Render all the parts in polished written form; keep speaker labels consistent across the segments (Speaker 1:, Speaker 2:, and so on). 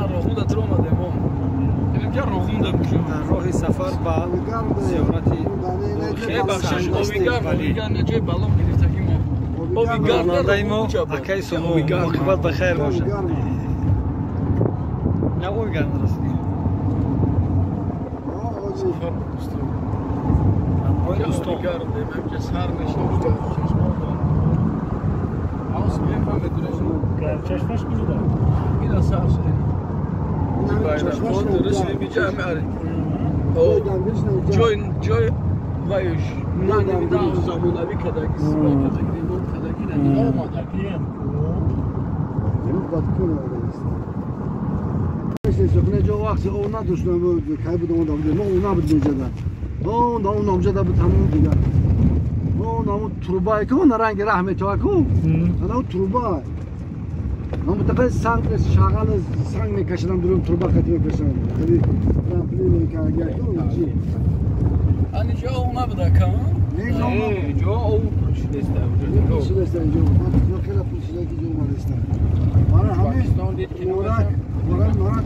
Speaker 1: روغون در آمده ما اینجا روغون در میشه
Speaker 2: در راه سفر با زیارتی
Speaker 1: خیلی بخشش اویگار نجای بالام گرفتگی ما اویگار
Speaker 2: راننده ما اکای سمو مقبت بخیر باشه نه اویگار نرسیدیم
Speaker 1: سفر دوستان اویگار دیمم که سر نشد آس میفهم بدونشون
Speaker 3: چشمش میده
Speaker 1: اینا سر شده خود رسیدیم اینجا همه جای وایش نمیدونم زمانوی کداگی سیما کداگی نام کداگی نمیدونم
Speaker 4: سخنه جو وقت او نداشتم که بود اون دام ما اون نبود میجدن اون دام نامجد بود تموم دیگه اون تروبای که اون رنگ رحمت کو اون تروبای من متقل سنگ شغال سنگ میکشیدم دورم تروبا کتی میکشیدم خیلی رامپلی میکردم چی
Speaker 1: ani جا اونا بوده کام نه جا او پروشیده است
Speaker 4: پروشیده است اینجا من خیلی پروشیده که جو مالسته برای همین مرا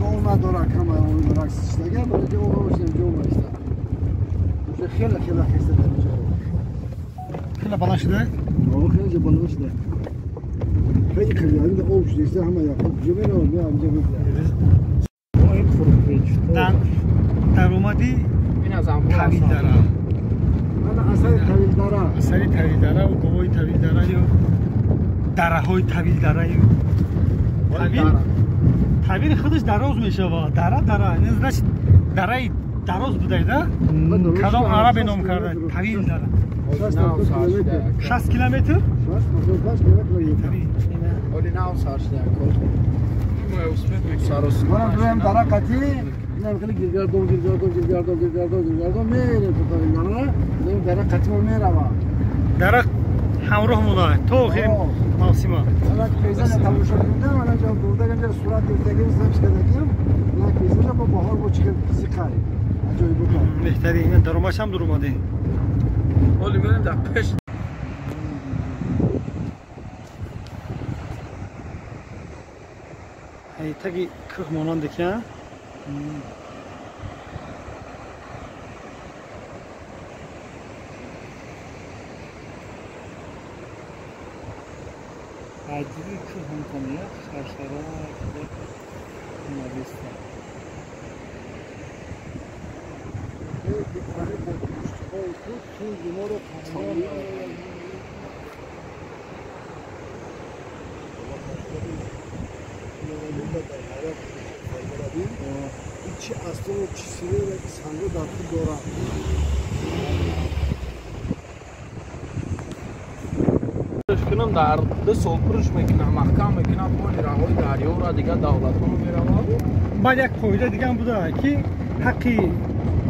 Speaker 4: اون نداره کم اون برعکس دیگه برای جو روشن جو مالسته خیلی خسته در اینجا خیلی بالا شده خیلی بالا شده خیلی عند اوج لسه هم ياخذ جبل ولا جبل
Speaker 3: در اومدی
Speaker 1: این از امروز
Speaker 3: طویل داره
Speaker 4: انا اثر
Speaker 3: طویل داره و گوای طویل داره یا دره های طویل داره طویل خودش دراز میشه و دره نزدش دره دراز بوده ده کدام عرب نام کرده طویل داره 60 کیلومتر
Speaker 1: ولی نه سرشده
Speaker 4: من دوام داره قطعی اینم خیلی گرگردون میره تو داره نه داره قطعی میره و
Speaker 3: داره همراه مونه تو خیلی موسیما
Speaker 4: انا پیزن تماشا کردم انا جا بوده که صورت دیگه سمش کردیم نه پیزن با بهار با چیکار زیکاری عجایب بود
Speaker 3: بهتری این درماش هم در اومده
Speaker 1: ولی من در پیش
Speaker 3: ای تاگی کوه مانند که عجیبی کوه هم کنه سرسرا نویسته
Speaker 4: چی اصلا چی سیره سنگو در تو دورا
Speaker 1: کنم در دو سال پرش میکنم محکم میکنم پول راهوی دریا را دیگه دولتون میروم
Speaker 3: بعد یک قاعده دیگه هم بوده که حقی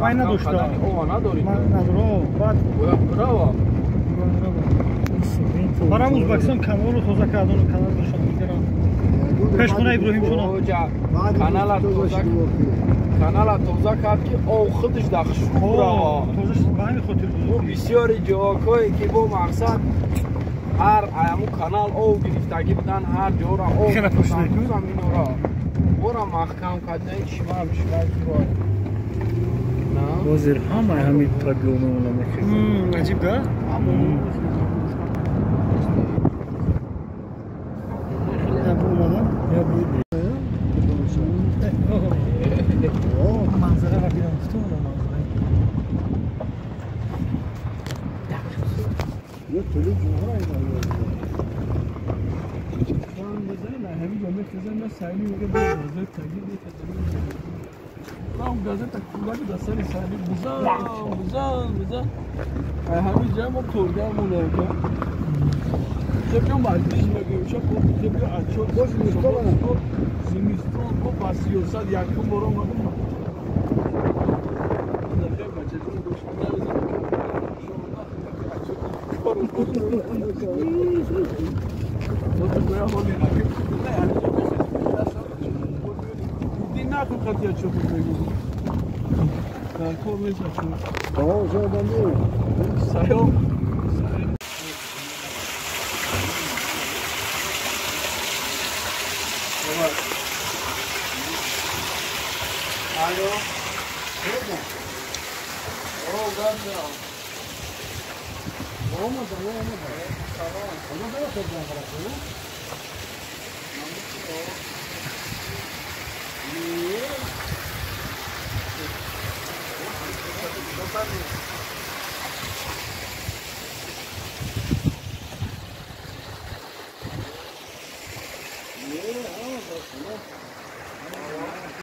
Speaker 3: وای نداشته
Speaker 1: او نداری
Speaker 3: نداره بعد
Speaker 1: برو
Speaker 3: برام ازبکستان کانال رو توزیع کردن و کانال داشتن میگیرن پشتونه ابراهیم شونا
Speaker 1: کانال توزیع کرد که او خودش داخل را
Speaker 3: توزیعش به همین خاطر بود
Speaker 1: بسیاری جاهایی که با مقصد هر ایامو کانال او گرفتگی بودن هر جا را او
Speaker 3: خیلی پشتونه
Speaker 1: برا محکم کردن شما رو
Speaker 3: وزیر همین پدلونه میکنه عجیب ده منظره را بیرم فتون
Speaker 4: یه طولی جوهر
Speaker 1: همین جمعه تزن سعی میگه بازه تغییر هم گازeta کولاری دستاری سالی بزن همین جمع تورگامونه که جمع بازیش میگیم شب بیا اچو
Speaker 4: باش
Speaker 1: زمستون کو پاسیو ساد یکم برو مگم نه تو قضیه چه بگو کار میشه
Speaker 4: آه شما بنده
Speaker 1: سلام الو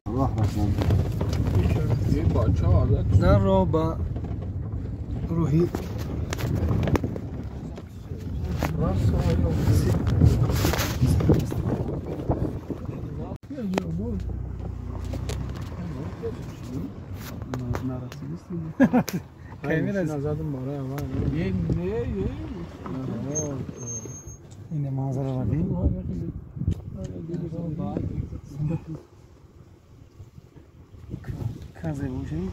Speaker 1: اوه گفتم این بچه حالت
Speaker 3: در را به روحی
Speaker 1: راست نزدم برای اول یه
Speaker 3: این منظره را دید کنزه بوشی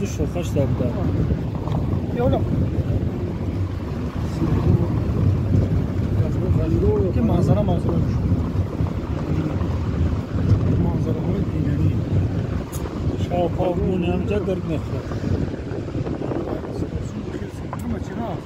Speaker 2: دو شاخش در بودن
Speaker 3: یولم که منظره بوش منظره های دیگری
Speaker 2: شاپا اون همجا در نخواد
Speaker 3: همه چرا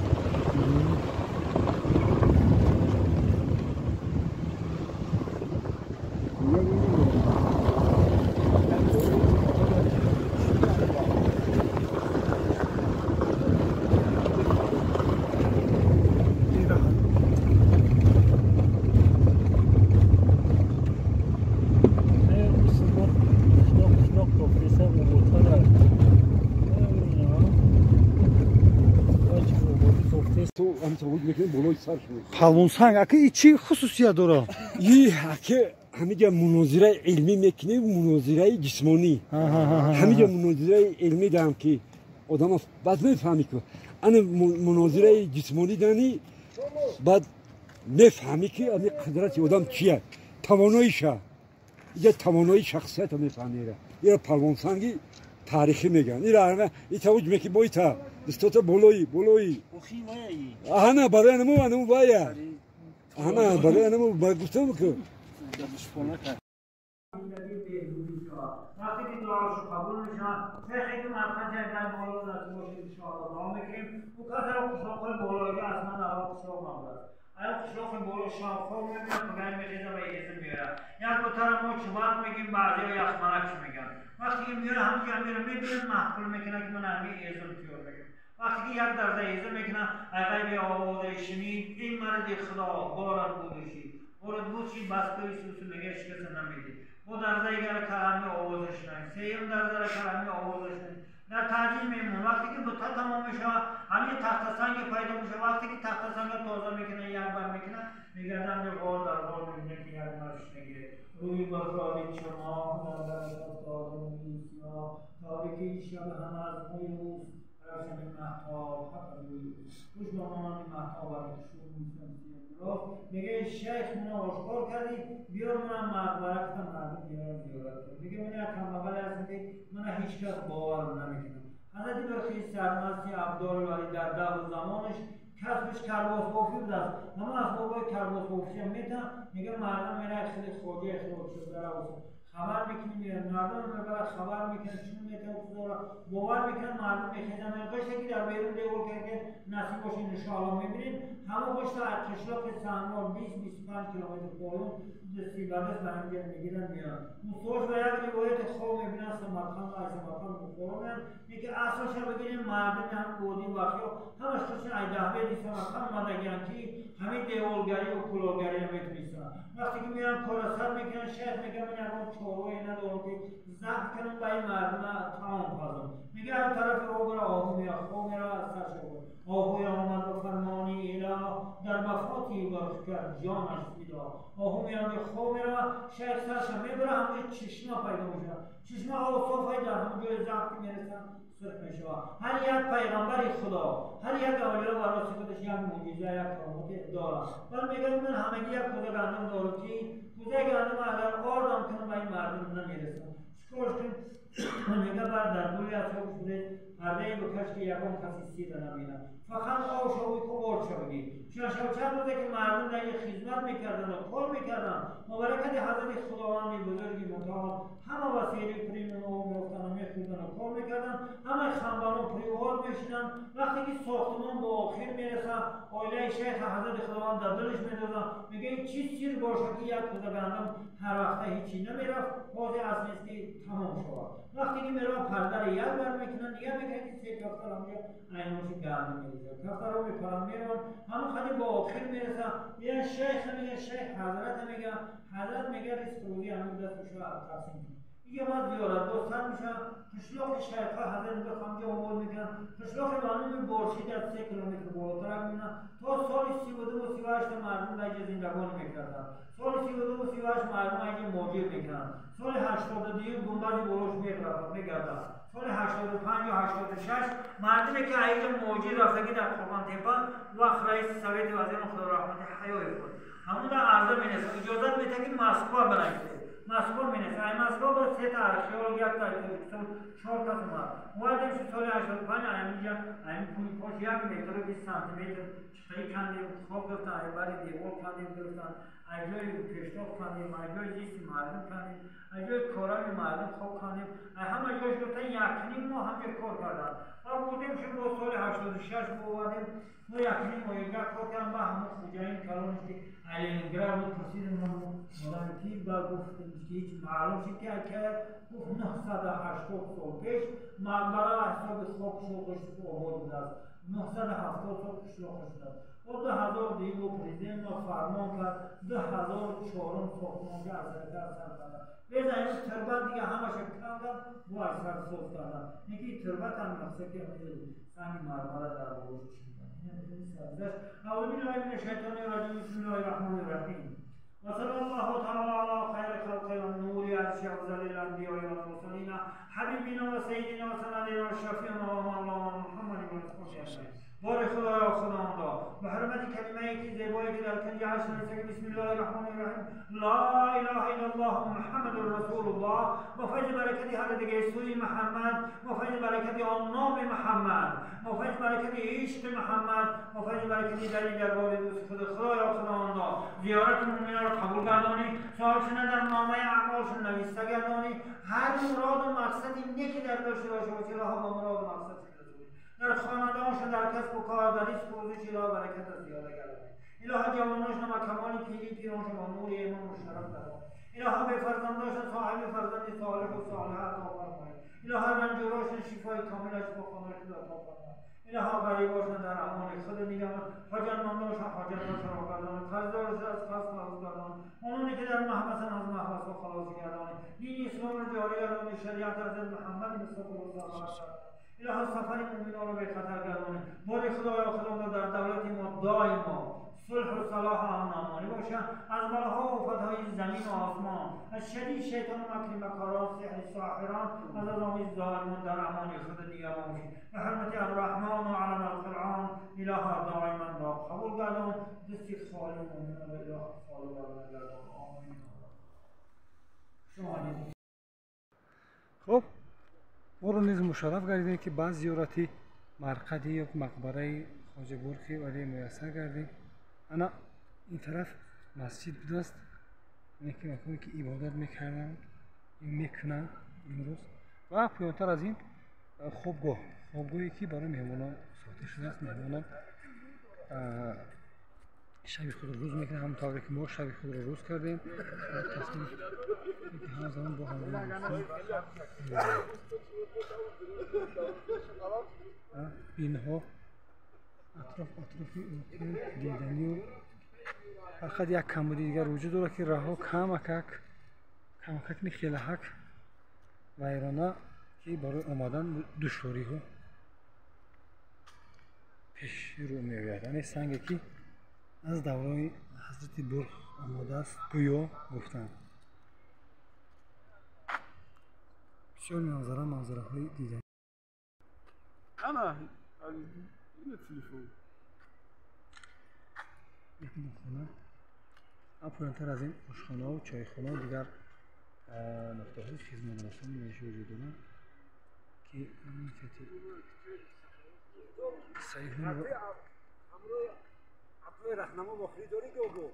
Speaker 3: پالون سنگ اکی چی خصوصیت داره؟
Speaker 4: این که همه مناظره علمی میکنه مناظره جسمانی همه مناظره علمی دارم که آدم بعد میفهمی که انا مناظره جسمانی دانی بعد میفهمی که این قدرت آدم چیه تواناییشه اینجا توانایی شخصیت میفهمی این پالون سنگی تاریخی میگن این توجه میکنی بایی تا دستات بولایی آهنا برای انمو باید آهنا برای انمو باید گفتم که
Speaker 5: وقتی که دعاشو قبول میشن خیلی مرخص جنگل بالا نصیب باشه انشاءالله دعا میکنیم او کسر قشاقهای بالایی اصلا در حال قشاق نبود اگر قشاق بالا شاخها میبینن پگرد میخیزه و ایزه میاره یک دو طرف ما چوبات میگیم بعضی ها یخمنک میگن وقتی که میاره همونجا میره میبینن محکول میکنه که من همین ایزه تیار میگم وقتی که یک درزه ایزه میکنن اگر به آوازه شنید این مرد خدا بارد بودشی بارد بودشی بسکوی سوسو میگه شکست نمیدی bu درزه اگر کلامی آوازش نید سیم درزه را کلامی آوازش نید در تعجیل میمون وقتی که بطا تمام میشه همین تخت سنگ پیدا میشه وقتی که تخت سنگ تازه میکنه یک بار میکنه میگردن به غار در غار میبینه که یک مرش نگیره روی بخرابی چما در برکت داده میسیا تاریکی شب هم از مویوز روشن محتاب حق روی روش با مامان محتاب برای شروع میسن میگه شیخ منو آشکار کردی بیار منم مقبره کتم مردم بیارم زیارت کرد میگه من یک کمبغل هستم که من هیچ کس باورم نمیکنم حضرت برخیز سرمستی عبدالولی در دور زمانش کسبش کرباس بافی بود است همه اسبابای کرباس بافی هم میتن میگه مردم میره خیلی خواجه خود شده را خبر میکنیم میرن مردم میبره خبر میکنن چون میتن خدا باور میکنن مردم میخیزن قشته که در بیرون دیول که نصیب باشه انشاءالله میبینیم همه قشته قشلاق سهموار 20-25 کیلومتر پایون دستی بدست به همجا میگیرن میان مستوش به یک روایت خواه میبینن سمرقند و سمرقند بخورا میان یکی اصلاش رو بگیریم مردم هم بودی وقتی همش کشن ایدهبه دی سمرقند مدگیان که همین دیولگری و کلوگری هم میتونیستن وقتی که میان کارسر میکنن شهر میگن من یکم چوروی ندارم که زخم کنم با این مردم تمام پازم میگه هر طرف رو برا آهو میره خواه میره از سرش رو آهوی آمد و فرمانی اله در مفاتی برخ کرد جانش بیدا آهو میان به خواه میره شیخ سرش میبره همونجا چشمه پیدا میشه چشمه آصافه در همونجا به وقتی میرسن سرخ میشه. هر یک پیغمبر خدا، هر یک اولیاء برای خودش یک معجزه، یک کرامت دارن. من میگم من همگی یک کوزه گندم دارم که کوزه گندم اگر آردم کنم به این مردم نمیرسم. چیکار کنم؟ میگه بعد در دوری از خوب شده پرده بکش که یکم کسی سیر نبینه. فقط آو شوی که آرد شوی. چند روزه که مردم در یک خدمت میکردن و کار میکردن. مبارکت حضرت خداوند بزرگی متعال همه وسیله پریمون رو میفتن و میخوردن و کار میکردن. همه خنبان و پریوار میشنن. وقتی که ساختمان با آخر میرسه آیله شیخ حضرت خداوند در دلش میدازن میگه این چی سیر باشه که یک کوزه گندم هر وقته هیچی نمیرفت بازی اصل است که تمام شود. وقتی که میرا پرده رو یک بر میکنن دیگه میکنن که سه کفتر همجا اینوشی گندم میریزه. کفتر رو میپرن میرون همه خیلی با آخر میرسه میگه شیخ میگه شیخ حضرت میگه حضرت میگه ریسک روزی همین دست بشه تقسیم کنه. میگه ما زیارت دوستان میشه قشلاق شیخ ها حضرت میگه همجا عمر میکنن قشلاق معلوم بارشید از 3 کیلومتر بالاتر میمونه تا سال 32 و 38 مردم اینجا زندگانی میکردن. سال 32 و 38 مردم اینجا موجود میکنن. سال 82 گنبد بلوش میگردن. سال 85 و 86 مردمی که اینجا موجود رفتگی در قربان تپه وقت رئیس سویت وزیر خدا رحمت حیای خود همون در عرضه مینسه اجازت میده که مسکو بنایسته. مسکو مینسه این مسکو با 3 تا ارخیال یک تا تلویزیون 4 کس اومد. اومدیم که سال 85 اینجا این پول پاش 1 متر و 20 سانتی متر چطوری کندیم خواب گفتن ایباری دیوار کندیم گرفتن اینجای پیشتاف کندیم اینجای زیستی مردم کندیم اینجای کارای مردم خواب کندیم همه جاش گفتن 1.5 ماه همجا کار کردن. ما بودیم که با سال 86 بودیم ما 1.5 ماه اینجا کار کردن با همون خوجایین کلانش که لنینگراد بود پرسیدیم مدامتی با گفتیم که هیچ معلوم شد که گفت 980 سال پیش مقبره و حساب خواب شوقش آباد بوده است. 970 سال قشلاق شده است. و 2000 دیگه پرزیدنت ما فرمان کرد 2004 ساختمان که از سرکار سر کردن. بزنیم تربت دیگه همش کردن با از سر صوف کردن. اینکه تربت هم مقصد که سنگ مرمره در بروش چیدن. این همه سرزش. اعوذ بالله من الشیطان الرجیم بسم الله الرحمن الرحیم. وصلى الله تعالى على خير خلقه والنور عرش افضل الانبياء والمرسلين حبيبنا وسيدنا وسندنا وشفيعنا ومولانا محمد رسول الله. بار خدایا خداوندا به حرمت کلمه‌ای که زیبایی که در کنج عرش نوشته که بسم الله الرحمن الرحیم لا اله الا الله محمد رسول الله با فیض برکت هر دیگه سوی محمد با فیض برکت آن نام محمد با فیض برکت عشق محمد با فیض برکت در دربار دوست خدایا خداوندا زیارت مومنان را قبول گردانی صاحبشون در نامه اعمالشون نوشته گردانی هر مراد و مقصدی نیکی در داشته باشه و چراها با مراد و مقصد در خاندانشون در کسب و کار در ریسک و روزش الهی برکت از زیاده گردانی. الهی جواناشون و کمال پیرانشون با نور ایمان و شرف گردانی. الهی به فرزنداشون صاحب فرزند صالح و صالحه عطا فرمای. الهی رنجوراشون شفای کاملش با خانه خود عطا فرمای. الهی غریباشون در امان خود نگهدار. حاجتمنداشون حاجتشون را گردان. قرضدارشون از قرض خلاص گردان. اونانی که در محبسن از محبس و خلاص گردانی. دین اسلام را جاری گردانی. شریعت حضرت محمد مصطفی صلی الله علیه و سلم. الهی سفر مومنان رو به خطر گردانی. بار خدایا خداوند در دولت ما دائما صلح و صلاح و امن امانی باشه. از بلاها و آفتهای زمین و آسمان از شدید شیطان و مکر مکاران سحر ساحران از آزامی ظالمان در امان خود نگهدار باشید. به حرمت الرحمن و علم القرآن الهی دائما را قبول گردان. دستی خالی مومنان و الهی خالی گردان. آمین. شما دیدید.
Speaker 3: خب ما رو نیز مشرف گردیم که بعض زیارتی مرقدی یا مقبره خواجه برخی ولی میسر گردیم. انا این طرف مسجد بوده است. اینه که مکانی که عبادت میکردن میکنن امروز و پایانتر از این خوابگاهی که برای مهمانان ساخته شده است. مهمانان شب خود رو روز میکنن همونطوری که ما شب خود رو روز کردیم. تصمیم که همه زمان با همون اینها اطرافی دیدنی و فقط یک کمبودی دیگر وجود داره که راه ها کمکک خیلی حک و ایرانه که برای آمدن دشواری ها پیش رو می‌آید. این سنگی که از دوران حضرت برخ آمده است گویا گفتند. بسیار منظره‌های دیدنی.
Speaker 1: انا این تلفن
Speaker 3: این خانه پایین‌تر از این آشخانه و چایخانه و دیگر نقطه‌های خدمت رسانی اینجا وجود دارند که همین کتی سیاحان و
Speaker 4: راهنما با خریداری گو